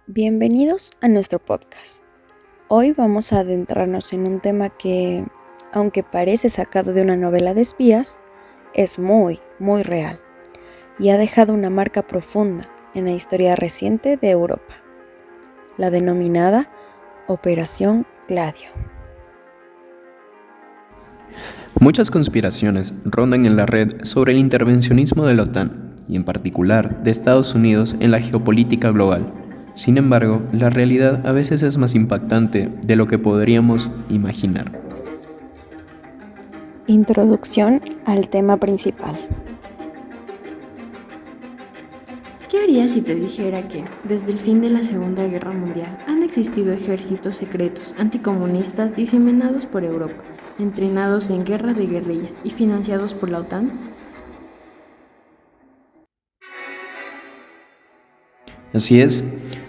Bienvenidos a nuestro podcast. Hoy vamos a adentrarnos en un tema que, aunque parece sacado de una novela de espías, es muy real y ha dejado una marca profunda en la historia reciente de Europa, la denominada Operación Gladio. Muchas conspiraciones rondan en la red sobre el intervencionismo de la OTAN y en particular de Estados Unidos en la geopolítica global. Sin embargo, la realidad a veces es más impactante de lo que podríamos imaginar. Introducción al tema principal. ¿Qué harías si te dijera que, desde el fin de la Segunda Guerra Mundial, han existido ejércitos secretos anticomunistas diseminados por Europa, entrenados en guerra de guerrillas y financiados por la OTAN? Así es,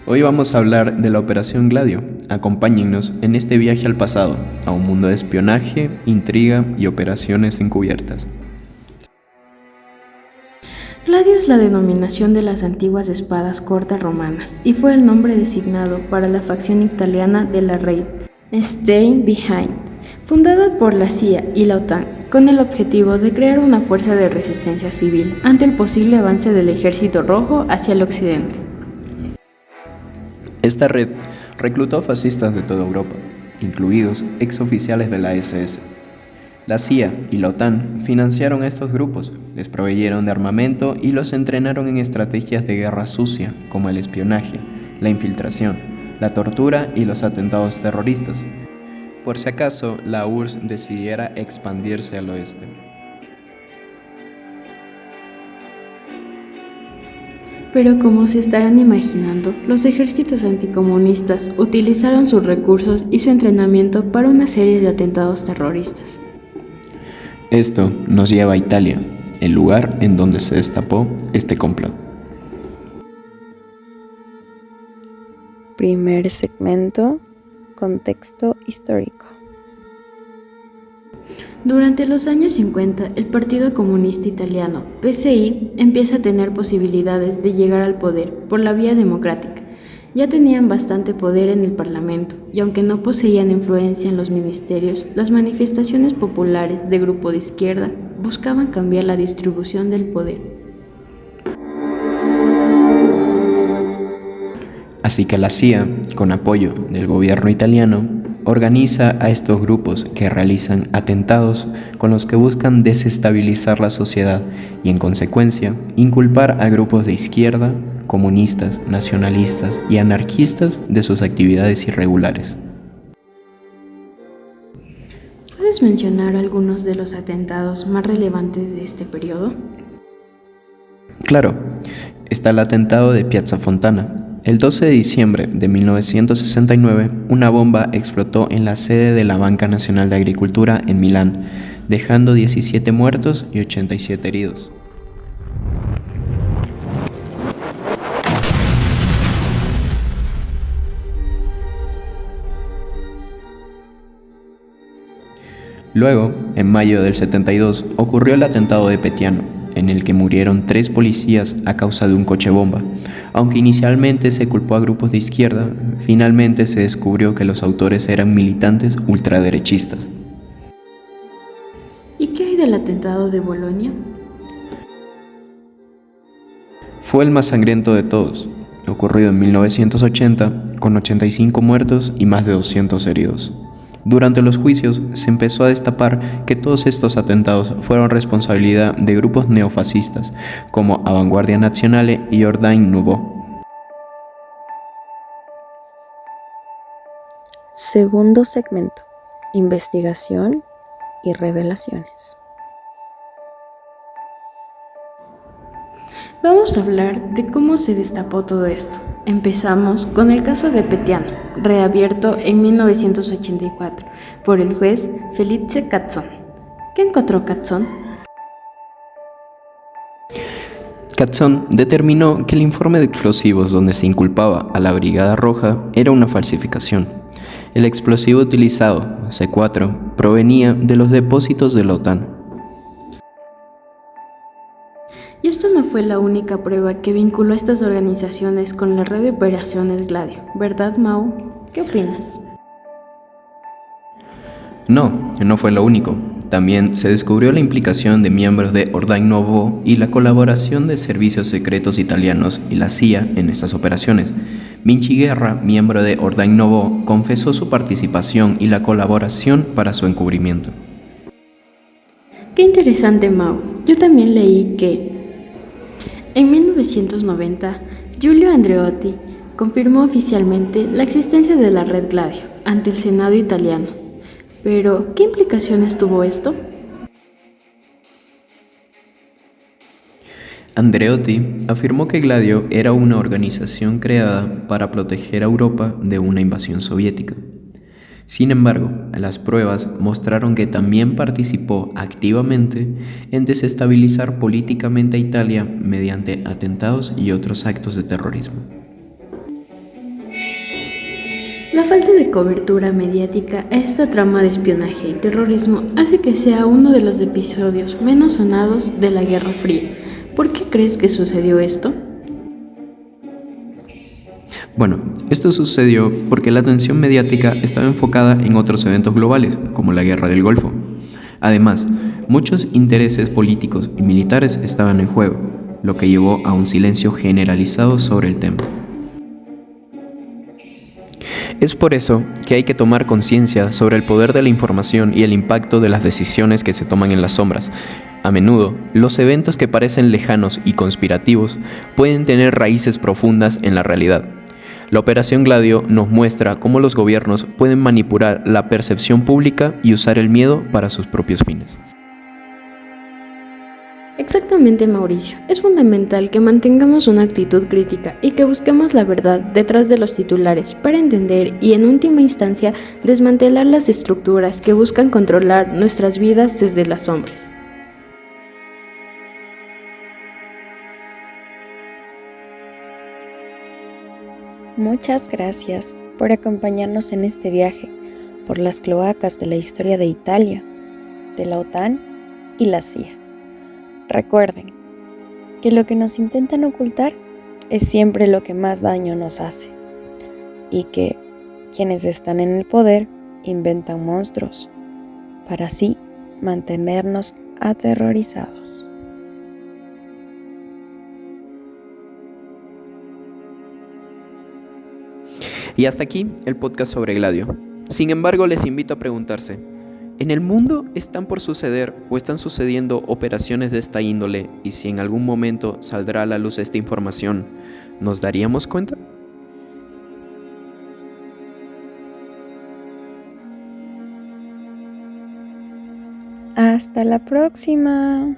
hoy vamos a hablar de la Operación Gladio. Acompáñennos en este viaje al pasado, a un mundo de espionaje, intriga y operaciones encubiertas. Gladio es la denominación de las antiguas espadas cortas romanas y fue el nombre designado para la facción italiana de la Red Stay Behind, fundada por la CIA y la OTAN, con el objetivo de crear una fuerza de resistencia civil ante el posible avance del Ejército Rojo hacia el occidente. Esta red reclutó fascistas de toda Europa, incluidos exoficiales de la SS. La CIA y la OTAN financiaron a estos grupos, les proveyeron de armamento y los entrenaron en estrategias de guerra sucia, como el espionaje, la infiltración, la tortura y los atentados terroristas, por si acaso la URSS decidiera expandirse al oeste. Pero como se estarán imaginando, los ejércitos anticomunistas utilizaron sus recursos y su entrenamiento para una serie de atentados terroristas. Esto nos lleva a Italia, el lugar en donde se destapó este complot. Primer segmento, contexto histórico. Durante los años 50, el Partido Comunista Italiano, PCI, empieza a tener posibilidades de llegar al poder por la vía democrática. Ya tenían bastante poder en el Parlamento, y aunque no poseían influencia en los ministerios, las manifestaciones populares de grupo de izquierda buscaban cambiar la distribución del poder. Así que la CIA, con apoyo del gobierno italiano, organiza a estos grupos que realizan atentados con los que buscan desestabilizar la sociedad y, en consecuencia, inculpar a grupos de izquierda, comunistas, nacionalistas y anarquistas de sus actividades irregulares. ¿Puedes mencionar algunos de los atentados más relevantes de este periodo? Claro, está el atentado de Piazza Fontana. El 12 de diciembre de 1969, una bomba explotó en la sede de la Banca Nacional de Agricultura en Milán, dejando 17 muertos y 87 heridos. Luego, en mayo del 72, ocurrió el atentado de Petiano, en el que murieron 3 policías a causa de un coche bomba. Aunque inicialmente se culpó a grupos de izquierda, finalmente se descubrió que los autores eran militantes ultraderechistas. ¿Y qué hay del atentado de Bolonia? Fue el más sangriento de todos, ocurrido en 1980, con 85 muertos y más de 200 heridos. Durante los juicios se empezó a destapar que todos estos atentados fueron responsabilidad de grupos neofascistas como Avanguardia Nazionale y Ordine Nouveau. Segundo segmento, investigación y revelaciones. Vamos a hablar de cómo se destapó todo esto. Empezamos con el caso de Petiano, reabierto en 1984 por el juez Felice Cazzon. ¿Qué encontró Cazzon? Cazzon determinó que el informe de explosivos donde se inculpaba a la Brigada Roja era una falsificación. El explosivo utilizado, C4, provenía de los depósitos de la OTAN. Y esto no fue la única prueba que vinculó a estas organizaciones con la red de operaciones Gladio, ¿verdad, Mau? ¿Qué opinas? No fue lo único. También se descubrió la implicación de miembros de Ordine Novo y la colaboración de servicios secretos italianos y la CIA en estas operaciones. Vinci Guerra, miembro de Ordine Novo, confesó su participación y la colaboración para su encubrimiento. Qué interesante, Mau. Yo también leí que en 1990, Giulio Andreotti confirmó oficialmente la existencia de la red Gladio ante el Senado italiano. Pero, ¿qué implicaciones tuvo esto? Andreotti afirmó que Gladio era una organización creada para proteger a Europa de una invasión soviética. Sin embargo, las pruebas mostraron que también participó activamente en desestabilizar políticamente a Italia mediante atentados y otros actos de terrorismo. La falta de cobertura mediática a esta trama de espionaje y terrorismo hace que sea uno de los episodios menos sonados de la Guerra Fría. ¿Por qué crees que sucedió esto? Bueno, esto sucedió porque la atención mediática estaba enfocada en otros eventos globales, como la Guerra del Golfo. Además, muchos intereses políticos y militares estaban en juego, lo que llevó a un silencio generalizado sobre el tema. Es por eso que hay que tomar conciencia sobre el poder de la información y el impacto de las decisiones que se toman en las sombras. A menudo, los eventos que parecen lejanos y conspirativos pueden tener raíces profundas en la realidad. La Operación Gladio nos muestra cómo los gobiernos pueden manipular la percepción pública y usar el miedo para sus propios fines. Exactamente, Mauricio. Es fundamental que mantengamos una actitud crítica y que busquemos la verdad detrás de los titulares para entender y, en última instancia, desmantelar las estructuras que buscan controlar nuestras vidas desde las sombras. Muchas gracias por acompañarnos en este viaje por las cloacas de la historia de Italia, de la OTAN y la CIA. Recuerden que lo que nos intentan ocultar es siempre lo que más daño nos hace y que quienes están en el poder inventan monstruos para así mantenernos aterrorizados. Y hasta aquí el podcast sobre Gladio. Sin embargo, les invito a preguntarse, ¿en el mundo están por suceder o están sucediendo operaciones de esta índole? Y si en algún momento saldrá a la luz esta información, ¿nos daríamos cuenta? Hasta la próxima.